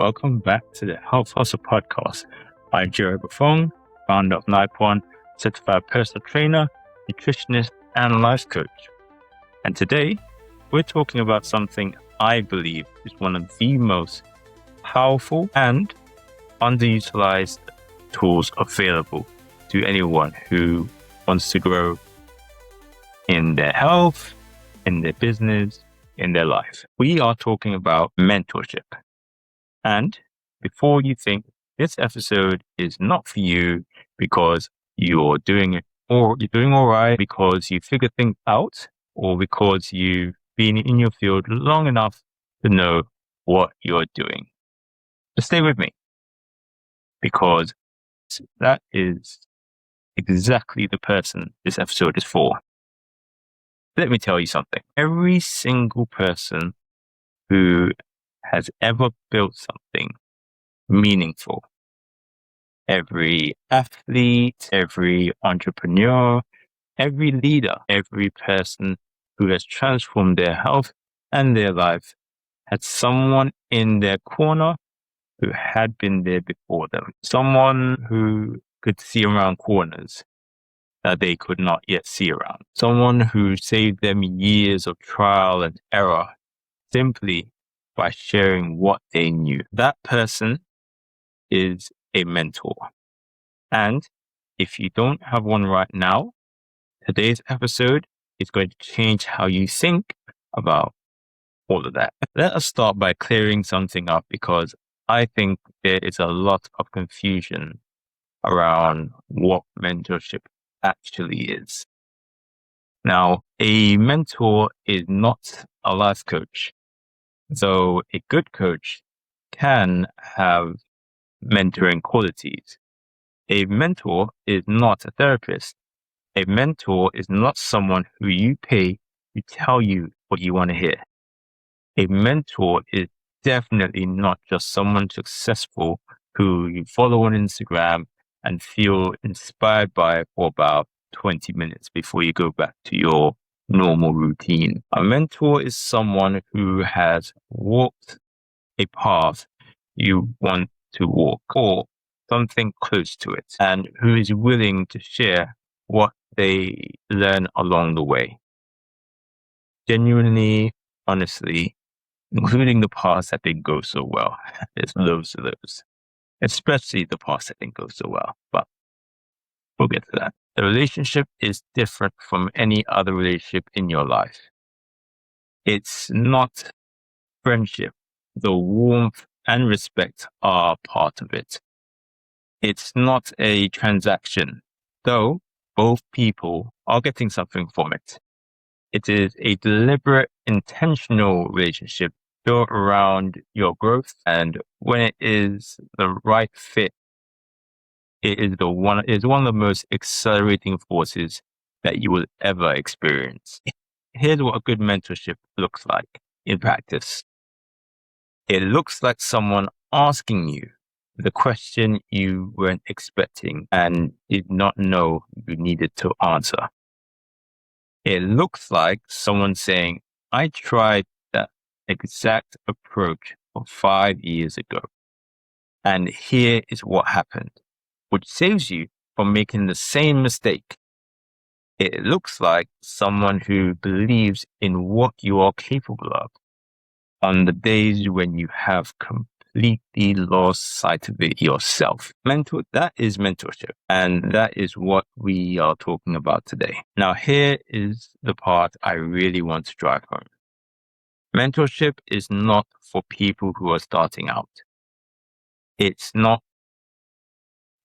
Welcome back to the Health Hustle Podcast. I'm Jerry Buffon, founder of Nipon, certified personal trainer, nutritionist, and life coach. And today, we're talking about something I believe is one of the most powerful and underutilized tools available to anyone who wants to grow in their health, in their business, in their life. We are talking about mentorship. And before you think this episode is not for you because you're doing it or you're doing all right because you figured things out or because you've been in your field long enough to know what you're doing, just stay with me, because that is exactly the person this episode is for. Let me tell you something. Every single person who has ever built something meaningful, every athlete, every entrepreneur, every leader, every person who has transformed their health and their life had someone in their corner who had been there before them, someone who could see around corners that they could not yet see around, someone who saved them years of trial and error simply by sharing what they knew. That person is a mentor. And if you don't have one right now, today's episode is going to change how you think about all of that. Let us start by clearing something up, because I think there is a lot of confusion around what mentorship actually is. Now, a mentor is not a life coach. So a good coach can have mentoring qualities. A mentor is not a therapist. A mentor is not someone who you pay to tell you what you want to hear. A mentor is definitely not just someone successful who you follow on Instagram and feel inspired by for about 20 minutes before you go back to your normal routine. A mentor is someone who has walked a path you want to walk, or something close to it, and who is willing to share what they learn along the way. Genuinely, honestly, including the parts that didn't go so well. There's loads of those, especially the parts that didn't go so well, but we'll get to that. The relationship is different from any other relationship in your life. It's not friendship. The warmth and respect are part of it. It's not a transaction, though both people are getting something from it. It is a deliberate, intentional relationship built around your growth, and when it is the right fit, it is one of the most accelerating forces that you will ever experience. Here's what a good mentorship looks like in practice. It looks like someone asking you the question you weren't expecting and did not know you needed to answer. It looks like someone saying, I tried that exact approach 5 years ago, and here is what happened, which saves you from making the same mistake. It looks like someone who believes in what you are capable of on the days when you have completely lost sight of it yourself. That is mentorship, and that is what we are talking about today. Now, here is the part I really want to drive home. Mentorship is not for people who are starting out. It's not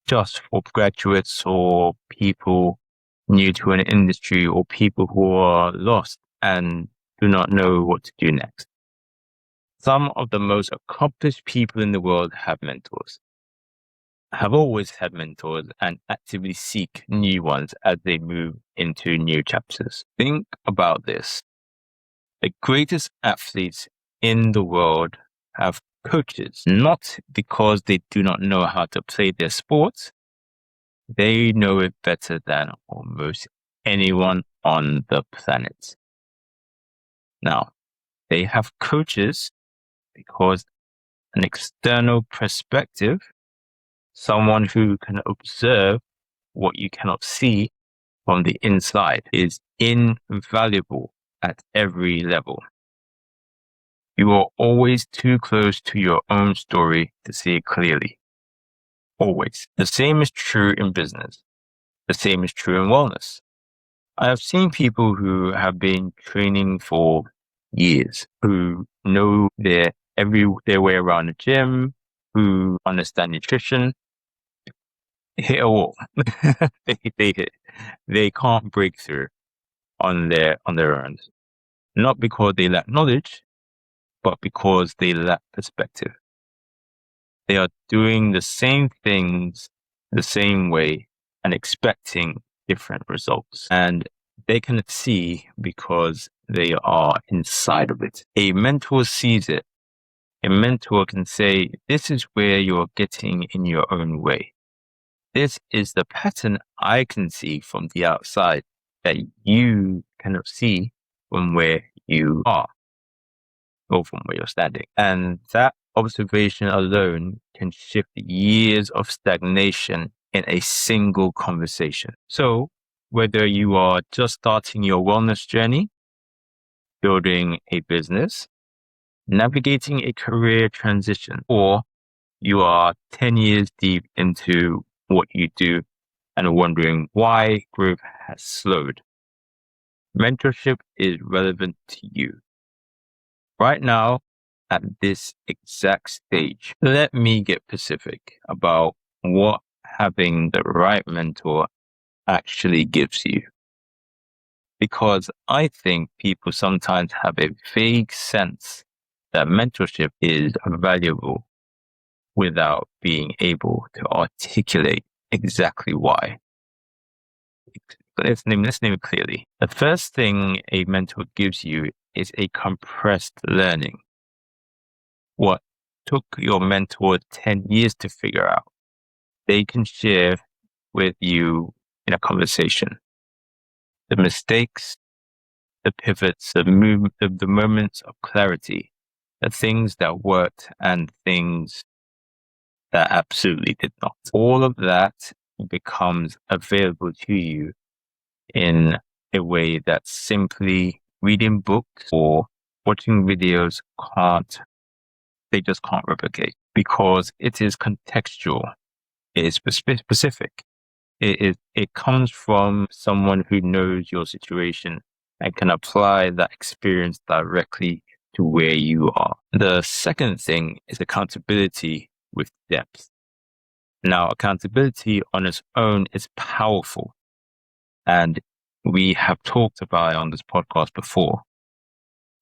just for graduates or people new to an industry or people who are lost and do not know what to do next. Some of the most accomplished people in the world have mentors, have always had mentors, and actively seek new ones as they move into new chapters. Think about this. The greatest athletes in the world have coaches, not because they do not know how to play their sport. They know it better than almost anyone on the planet. Now, they have coaches because an external perspective, someone who can observe what you cannot see from the inside, is invaluable at every level. You are always too close to your own story to see it clearly. Always. The same is true in business. The same is true in wellness. I have seen people who have been training for years, who know their way around the gym, who understand nutrition, hit a wall. they hit. They can't break through on their own. Not because they lack knowledge, but because they lack perspective. They are doing the same things the same way and expecting different results. And they cannot see because they are inside of it. A mentor sees it. A mentor can say, this is where you're getting in your own way. This is the pattern I can see from the outside that you cannot see from where you are or from where you're standing. And that observation alone can shift years of stagnation in a single conversation. So whether you are just starting your wellness journey, building a business, navigating a career transition, or you are 10 years deep into what you do and wondering why growth has slowed, mentorship is relevant to you. Right now, at this exact stage, let me get specific about what having the right mentor actually gives you. Because I think people sometimes have a vague sense that mentorship is valuable without being able to articulate exactly why. Let's name it clearly. The first thing a mentor gives you is a compressed learning. What took your mentor 10 years to figure out, they can share with you in a conversation. The mistakes, the pivots, the moments of clarity, the things that worked and things that absolutely did not. All of that becomes available to you in a way that simply reading books or watching videos they just can't replicate, because it is contextual. It is specific. It comes from someone who knows your situation and can apply that experience directly to where you are. The second thing is accountability with depth. Now, accountability on its own is powerful, and we have talked about it on this podcast before.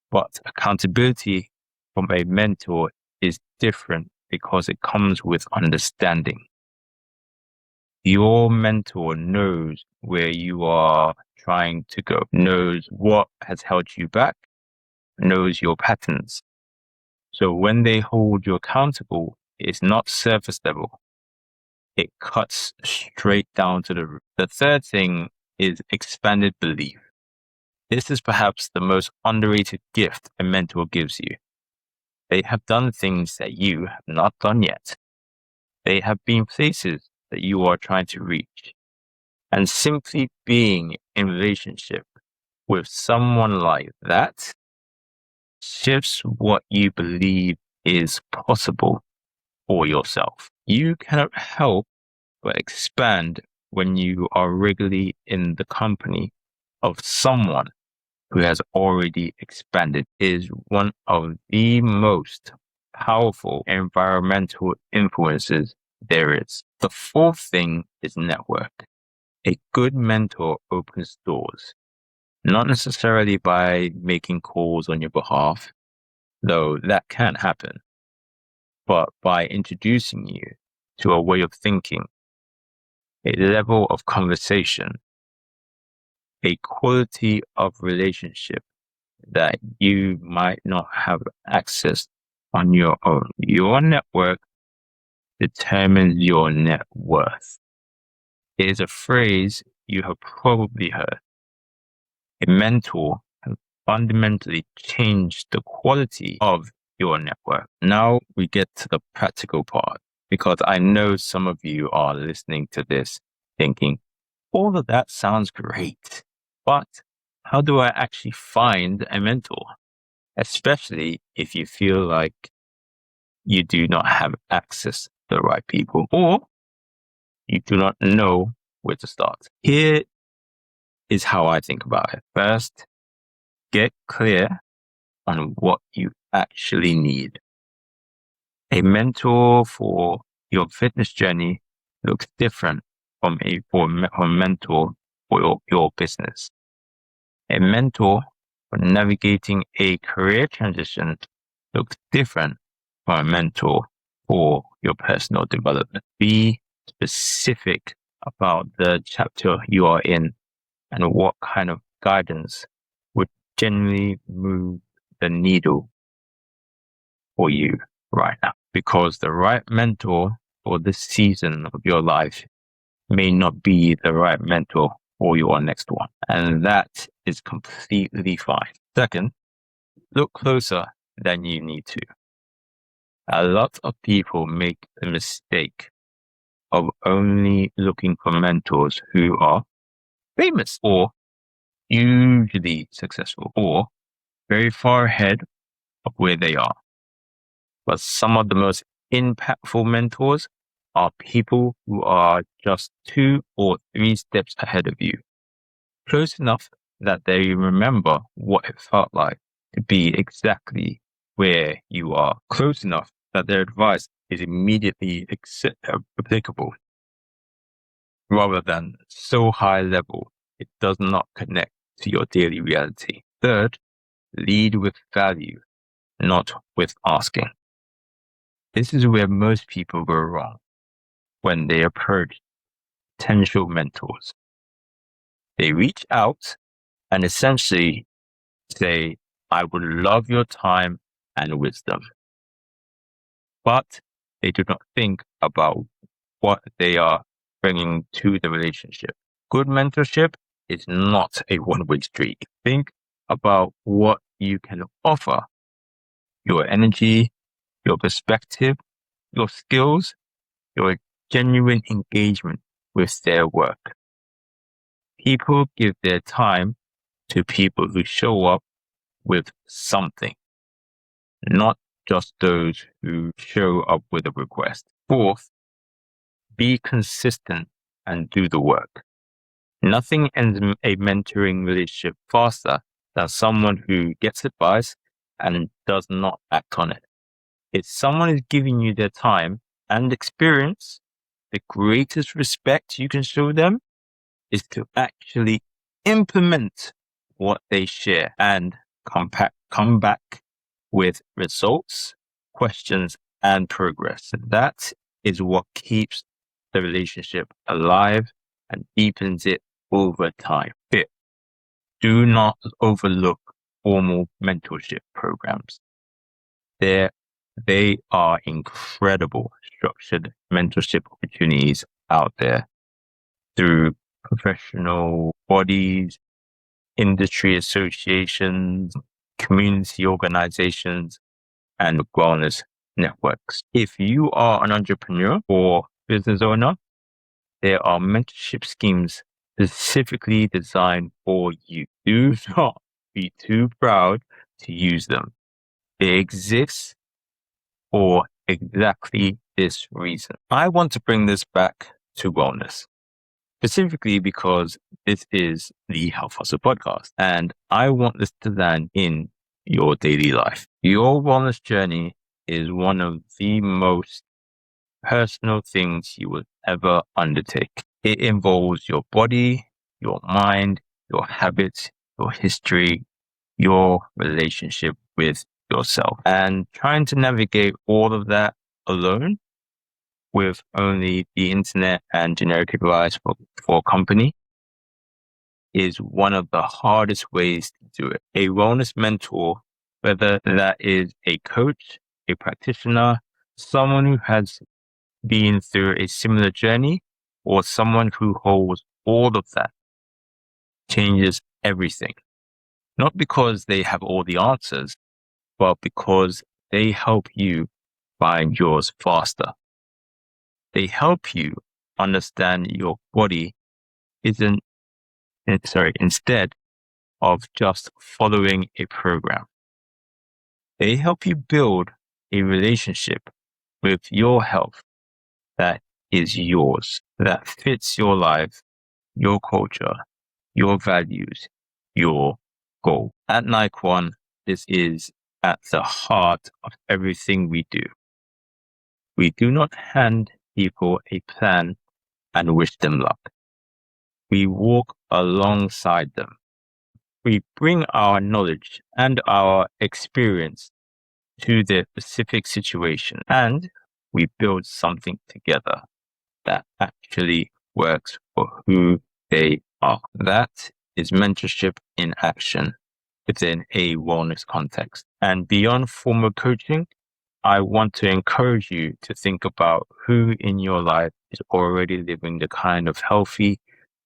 But accountability from a mentor is different because it comes with understanding. Your mentor knows where you are trying to go, knows what has held you back, knows your patterns. So when they hold you accountable, it's not surface level. It cuts straight down to the root. The third thing is expanded belief. This is perhaps the most underrated gift a mentor gives you. They have done things that you have not done yet. They have been places that you are trying to reach. And simply being in relationship with someone like that shifts what you believe is possible for yourself. You cannot help but expand when you are regularly in the company of someone who has already expanded. Is one of the most powerful environmental influences there is. The fourth thing is network. A good mentor opens doors, not necessarily by making calls on your behalf, though that can happen, but by introducing you to a way of thinking, a level of conversation, a quality of relationship that you might not have access on your own. Your network determines your net worth. It is a phrase you have probably heard. A mentor can fundamentally change the quality of your network. Now we get to the practical part, because I know some of you are listening to this thinking, all of that sounds great, but how do I actually find a mentor? Especially if you feel like you do not have access to the right people, or you do not know where to start. Here is how I think about it. First, get clear on what you actually need. A mentor for your fitness journey looks different from a mentor for your business. A mentor for navigating a career transition looks different from a mentor for your personal development. Be specific about the chapter you are in and what kind of guidance would genuinely move the needle for you right now. Because the right mentor for this season of your life may not be the right mentor for your next one. And that is completely fine. Second, look closer than you need to. A lot of people make the mistake of only looking for mentors who are famous or hugely successful or very far ahead of where they are. But some of the most impactful mentors are people who are just 2 or 3 steps ahead of you, close enough that they remember what it felt like to be exactly where you are, close enough that their advice is immediately applicable, rather than so high level it does not connect to your daily reality. Third, lead with value, not with asking. This is where most people go wrong when they approach potential mentors. They reach out and essentially say, I would love your time and wisdom. But they do not think about what they are bringing to the relationship. Good mentorship is not a one-way street. Think about what you can offer: your energy, your perspective, your skills, your genuine engagement with their work. People give their time to people who show up with something, not just those who show up with a request. Fourth, be consistent and do the work. Nothing ends a mentoring relationship faster than someone who gets advice and does not act on it. If someone is giving you their time and experience, the greatest respect you can show them is to actually implement what they share and come back with results, questions, and progress. That is what keeps the relationship alive and deepens it over time. Fifth, do not overlook formal mentorship programs. They are incredible structured mentorship opportunities out there through professional bodies, industry associations, community organizations, and wellness networks. If you are an entrepreneur or business owner, there are mentorship schemes specifically designed for you. Do not be too proud to use them. They exist for exactly this reason. I want to bring this back to wellness, specifically because this is the Health Hustle podcast, and I want this to land in your daily life. Your wellness journey is one of the most personal things you will ever undertake. It involves your body, your mind, your habits, your history, your relationship with yourself. And trying to navigate all of that alone with only the internet and generic advice for a company is one of the hardest ways to do it. A wellness mentor, whether that is a coach, a practitioner, someone who has been through a similar journey, or someone who holds all of that, changes everything. Not because they have all the answers, but because they help you find yours faster. They help you understand your body instead of just following a program. They help you build a relationship with your health that is yours, that fits your life, your culture, your values, your goal. At NikeOne, this is at the heart of everything we do. We do not hand people a plan and wish them luck. We walk alongside them. We bring our knowledge and our experience to their specific situation, and we build something together that actually works for who they are. That is mentorship in action within a wellness context. And beyond formal coaching, I want to encourage you to think about who in your life is already living the kind of healthy,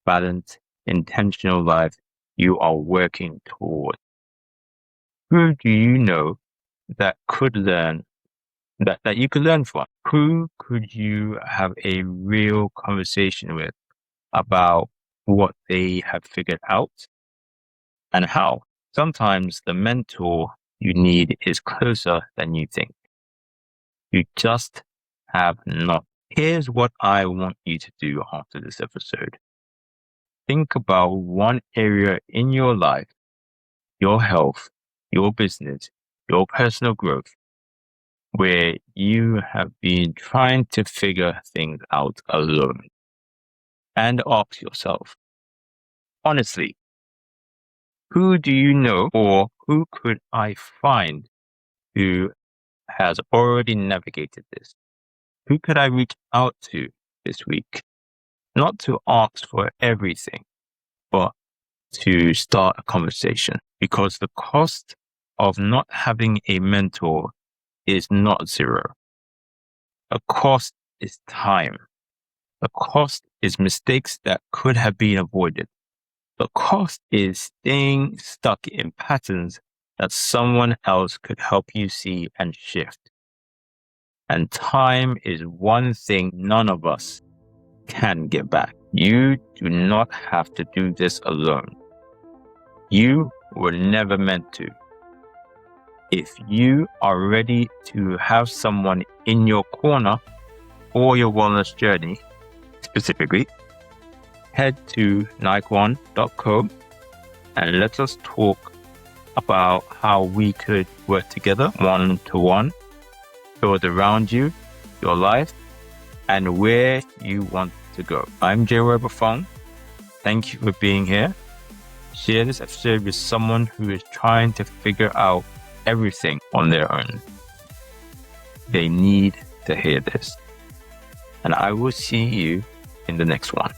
balanced, intentional life you are working toward. Who do you know that could learn, that you could learn from? Who could you have a real conversation with about what they have figured out and how? Sometimes the mentor you need is closer than you think. You just have not. Here's what I want you to do after this episode. Think about one area in your life, your health, your business, your personal growth, where you have been trying to figure things out alone. And ask yourself, honestly, who do you know, or who could I find who has already navigated this? Who could I reach out to this week? Not to ask for everything, but to start a conversation. Because the cost of not having a mentor is not zero. The cost is time. The cost is mistakes that could have been avoided. The cost is staying stuck in patterns that someone else could help you see and shift. And time is one thing none of us can get back. You do not have to do this alone. You were never meant to. If you are ready to have someone in your corner for your wellness journey, specifically, head to NikeOne.co and let us talk about how we could work together one-to-one, build around you, your life, and where you want to go. I'm Jay Robert-Fong. Thank you for being here. Share this episode with someone who is trying to figure out everything on their own. They need to hear this. And I will see you in the next one.